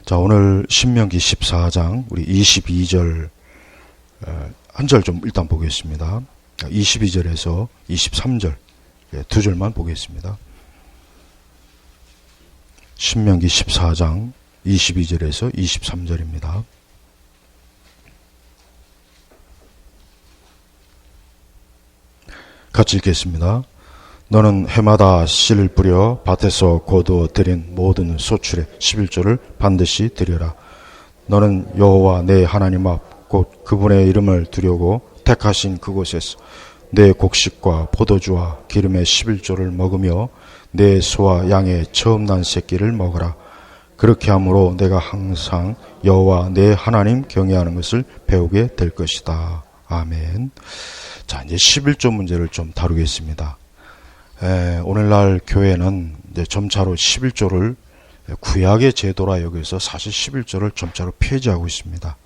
자, 오늘 신명기 14장 우리 22절 한 절 좀 일단 보겠습니다. 22절에서 23절 두 절만 보겠습니다. 신명기 14장 22절에서 23절입니다. 같이 읽겠습니다. 너는 해마다 씨를 뿌려 밭에서 거두어 들인 모든 소출의 11조를 반드시 드려라. 너는 여호와 내 하나님 앞 곧 그분의 이름을 두려고 택하신 그곳에서 내 곡식과 포도주와 기름의 11조를 먹으며 내 소와 양의 처음 난 새끼를 먹어라. 그렇게 함으로 내가 항상 여호와 내 하나님 경외하는 것을 배우게 될 것이다. 아멘. 자, 이제 11조 문제를 좀 다루겠습니다. 오늘날 교회는 이제 점차로 11조를 구약의 제도라 여기서 사실 11조를 점차로 폐지하고 있습니다.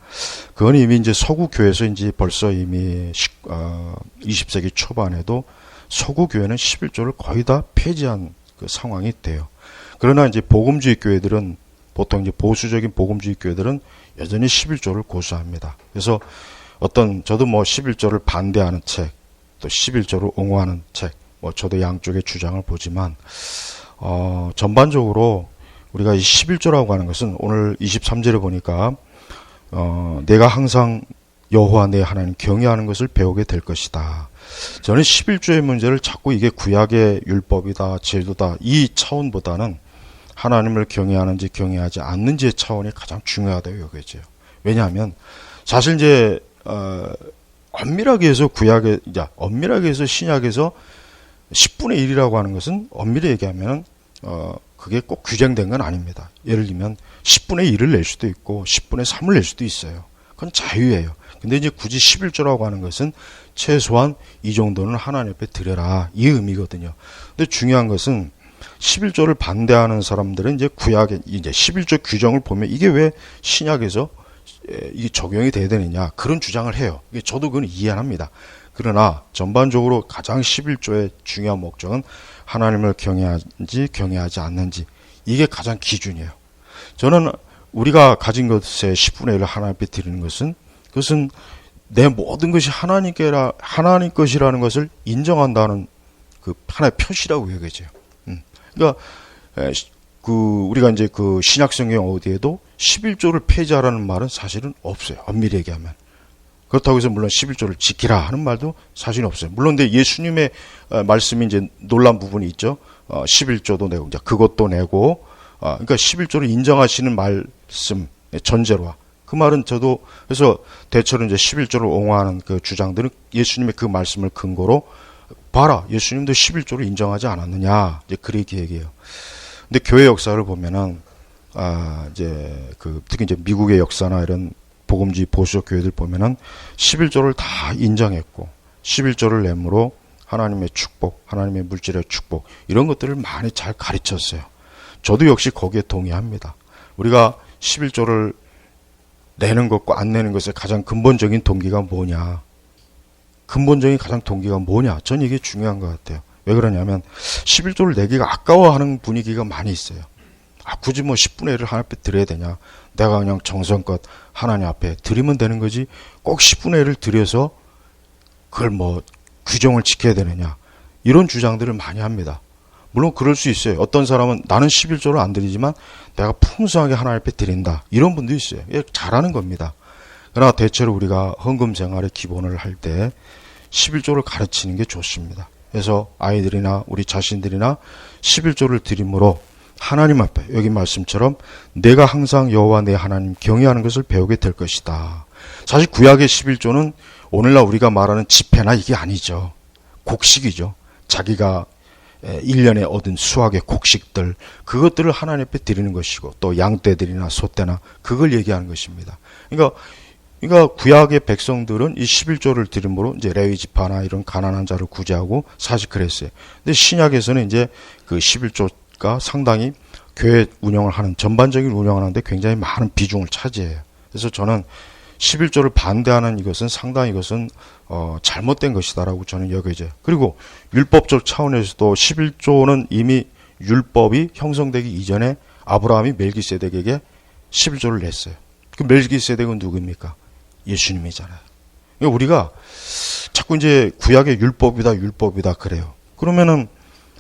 그건 이미 이제 서구 교회에서 이제 벌써 이미 20세기 초반에도 서구 교회는 11조를 거의 다 폐지한 그 상황이 돼요. 그러나 이제 복음주의 교회들은 보통 이제 보수적인 복음주의 교회들은 여전히 11조를 고수합니다. 그래서 저도 뭐 11조를 반대하는 책, 또 11조를 옹호하는 책, 저도 양쪽의 주장을 보지만, 전반적으로 우리가 이 11조라고 하는 것은 오늘 23절에 보니까, 내가 항상 여호와 내 하나님 경외하는 것을 배우게 될 것이다. 저는 11조의 문제를 자꾸 이게 구약의 율법이다, 제도다, 이 차원보다는 하나님을 경외하는지 경외하지 않는지의 차원이 가장 중요하다고 여겨져요. 왜냐하면, 사실 이제, 엄밀하게 해서 엄밀하게 해서 신약에서 10분의 1이라고 하는 것은 엄밀히 얘기하면 그게 꼭 규정된 건 아닙니다. 예를 들면 10분의 1을 낼 수도 있고 10분의 3을 낼 수도 있어요. 그건 자유예요. 근데 이제 굳이 11조라고 하는 것은 최소한 이 정도는 하나님 앞에 드려라, 이 의미거든요. 근데 중요한 것은 11조를 반대하는 사람들은 이제 구약의 이제 11조 규정을 보면 이게 왜 신약에서 이게 적용이 돼야 되느냐, 그런 주장을 해요. 저도 그건 이해합니다. 그러나 전반적으로 가장 11조의 중요한 목적은 하나님을 경외하는지 경외하지 않는지, 이게 가장 기준이에요. 저는 우리가 가진 것의 10분의 1을 하나님 앞에 드리는 것은, 그것은 내 모든 것이 하나님 것이라는 것을 인정한다는 그 하나의 표시라고 여겨져요. 그러니까 우리가 이제 그 신약 성경 어디에도 11조를 폐지하라는 말은 사실은 없어요. 엄밀히 얘기하면. 그렇다고 해서 물론 11조를 지키라 하는 말도 사실은 없어요. 물론 근데 예수님의 말씀이 이제 놀란 부분이 있죠. 11조도 내고, 이제 그것도 내고, 그러니까 11조를 인정하시는 말씀, 전제로와. 그 말은 저도, 그래서 대체로 이제 11조를 옹호하는 그 주장들은 예수님의 그 말씀을 근거로, 봐라, 예수님도 11조를 인정하지 않았느냐, 이제 그렇게 얘기해요. 근데 교회 역사를 보면은, 특히 이제 미국의 역사나 이런 복음주의 보수적 교회들 보면은 11조를 다 인정했고, 11조를 내므로 하나님의 축복, 하나님의 물질의 축복, 이런 것들을 많이 잘 가르쳤어요. 저도 역시 거기에 동의합니다. 우리가 11조를 내는 것과 안 내는 것의 가장 근본적인 동기가 뭐냐? 근본적인 가장 동기가 뭐냐? 전 이게 중요한 것 같아요. 왜 그러냐면 11조를 내기가 아까워하는 분위기가 많이 있어요. 굳이 뭐 10분의 1을 하나님 앞에 드려야 되냐? 내가 그냥 정성껏 하나님 앞에 드리면 되는 거지 꼭 10분의 1을 드려서 그걸 뭐 규정을 지켜야 되느냐, 이런 주장들을 많이 합니다. 물론 그럴 수 있어요. 어떤 사람은 나는 11조를 안 드리지만 내가 풍성하게 하나님 앞에 드린다, 이런 분도 있어요. 잘하는 겁니다. 그러나 대체로 우리가 헌금 생활의 기본을 할 때 11조를 가르치는 게 좋습니다. 그래서 아이들이나 우리 자신들이나 11조를 드림으로 하나님 앞에, 여기 말씀처럼 내가 항상 여호와 내 하나님 경외하는 것을 배우게 될 것이다. 사실 구약의 11조는 오늘날 우리가 말하는 지폐나 이게 아니죠. 곡식이죠. 자기가 1년에 얻은 수확의 곡식들, 그것들을 하나님 앞에 드리는 것이고, 또 양떼들이나 소떼나 그걸 얘기하는 것입니다. 그러니까 구약의 백성들은 이 11조를 드림으로 이제 레위 지파나 이런 가난한 자를 구제하고 사실 그랬어요. 근데 신약에서는 이제 그 11조가 상당히 교회 운영을 하는, 전반적인 운영을 하는데 굉장히 많은 비중을 차지해요. 그래서 저는 11조를 반대하는 이것은 상당히 이것은 잘못된 것이다라고 저는 여겨져요. 그리고 율법적 차원에서도 11조는 이미 율법이 형성되기 이전에 아브라함이 멜기세덱에게 11조를 냈어요. 그 멜기세덱은 누굽니까? 예수님이잖아요. 그러니까 우리가 자꾸 이제 구약의 율법이다 그래요. 그러면은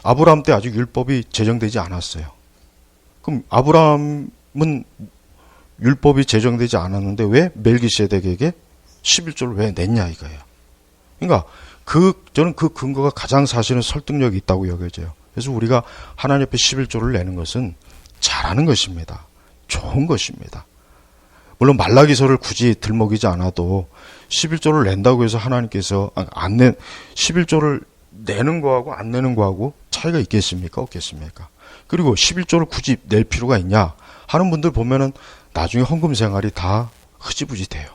아브라함 때 아직 율법이 제정되지 않았어요. 그럼 아브라함은 율법이 제정되지 않았는데 왜 멜기세덱에게 11조를 왜 냈냐 이거예요. 그러니까 저는 그 근거가 가장 사실은 설득력이 있다고 여겨져요. 그래서 우리가 하나님 앞에 11조를 내는 것은 잘하는 것입니다. 좋은 것입니다. 물론 말라기서를 굳이 들먹이지 않아도 11조를 낸다고 해서 하나님께서 11조를 내는 거하고 안 내는 거하고 차이가 있겠습니까? 없겠습니까? 그리고 11조를 굳이 낼 필요가 있냐 하는 분들 보면은 나중에 헌금 생활이 다 흐지부지 돼요.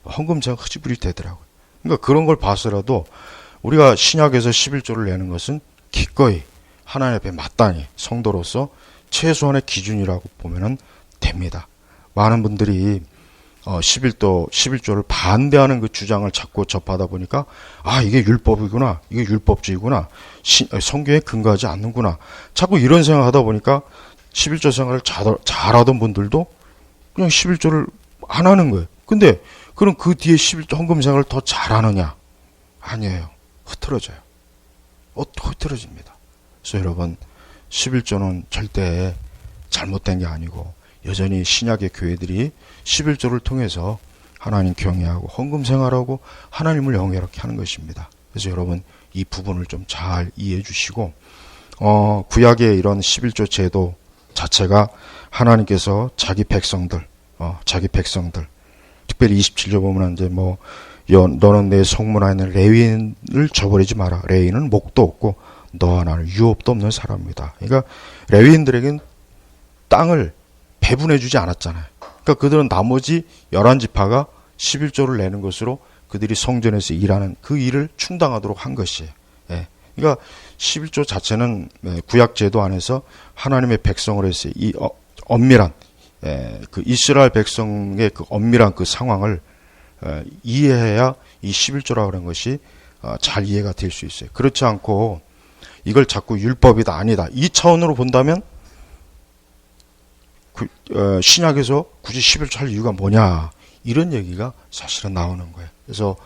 헌금 생활 흐지부지 되더라고요. 그러니까 그런 걸 봐서라도 우리가 신약에서 11조를 내는 것은 기꺼이 하나님 앞에 마땅히 성도로서 최소한의 기준이라고 보면은 됩니다. 많은 분들이 11조를 반대하는 그 주장을 자꾸 접하다 보니까 이게 율법이구나, 이게 율법주의구나, 성경에 근거하지 않는구나. 자꾸 이런 생각하다 보니까 11조 생활을 잘하던 분들도 그냥 11조를 안 하는 거예요. 근데 그럼 그 뒤에 11조 헌금 생활을 더 잘하느냐? 아니에요. 흐트러져요. 흐트러집니다. 그래서 여러분 11조는 절대 잘못된 게 아니고 여전히 신약의 교회들이 11조를 통해서 하나님 경외하고 헌금 생활하고 하나님을 영예롭게 하는 것입니다. 그래서 여러분 이 부분을 좀 잘 이해해 주시고 구약의 이런 11조 제도 자체가 하나님께서 자기 백성들 특별히 27조 보면 이제 너는 내 성문 안에 있는 레위인을 저버리지 마라. 레위인은 목도 없고 너와 나는 유업도 없는 사람입니다. 그러니까 레위인들에겐 땅을 배분해 주지 않았잖아요. 그러니까 그들은 나머지 11지파가 11조를 내는 것으로 그들이 성전에서 일하는 그 일을 충당하도록 한 것이에요. 그러니까 11조 자체는 구약 제도 안에서 하나님의 백성을 해서 이 엄밀한 그 이스라엘 백성의 그 엄밀한 그 상황을 이해해야 이 11조라고 하는 것이 잘 이해가 될 수 있어요. 그렇지 않고 이걸 자꾸 율법이다 아니다 이 차원으로 본다면 신약에서 굳이 11조 할 이유가 뭐냐 이런 얘기가 사실은 나오는 거예요. 그래서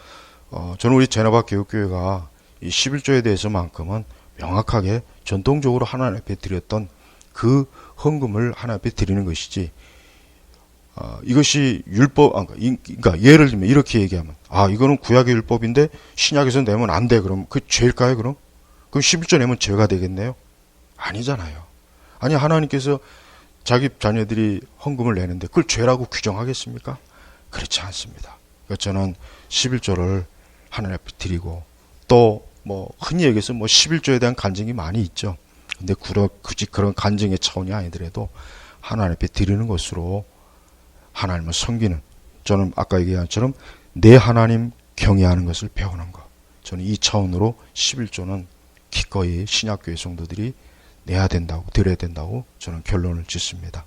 저는 우리 제나바 교육교회가 이 11조에 대해서만큼은 명확하게 전통적으로 하나님 앞에 드렸던 그 헌금을 하나님 앞에 드리는 것이지 이것이 율법 그러니까 예를 들면 이렇게 얘기하면 이거는 구약의 율법인데 신약에서 내면 안 돼. 그럼 그 죄일까요? 그럼 11조 내면 죄가 되겠네요? 아니잖아요. 아니 하나님께서 자기 자녀들이 헌금을 내는데 그걸 죄라고 규정하겠습니까? 그렇지 않습니다. 그러니까 저는 11조를 하나님 앞에 드리고 또 흔히 얘기해서 11조에 대한 간증이 많이 있죠. 근데 굳이 그런 간증의 차원이 아니더라도 하나님 앞에 드리는 것으로 하나님을 섬기는 저는 아까 얘기한 것처럼 내 하나님 경외하는 것을 배우는 것. 저는 이 차원으로 11조는 기꺼이 신약교회 성도들이 내야 된다고 드려야 된다고 저는 결론을 짓습니다.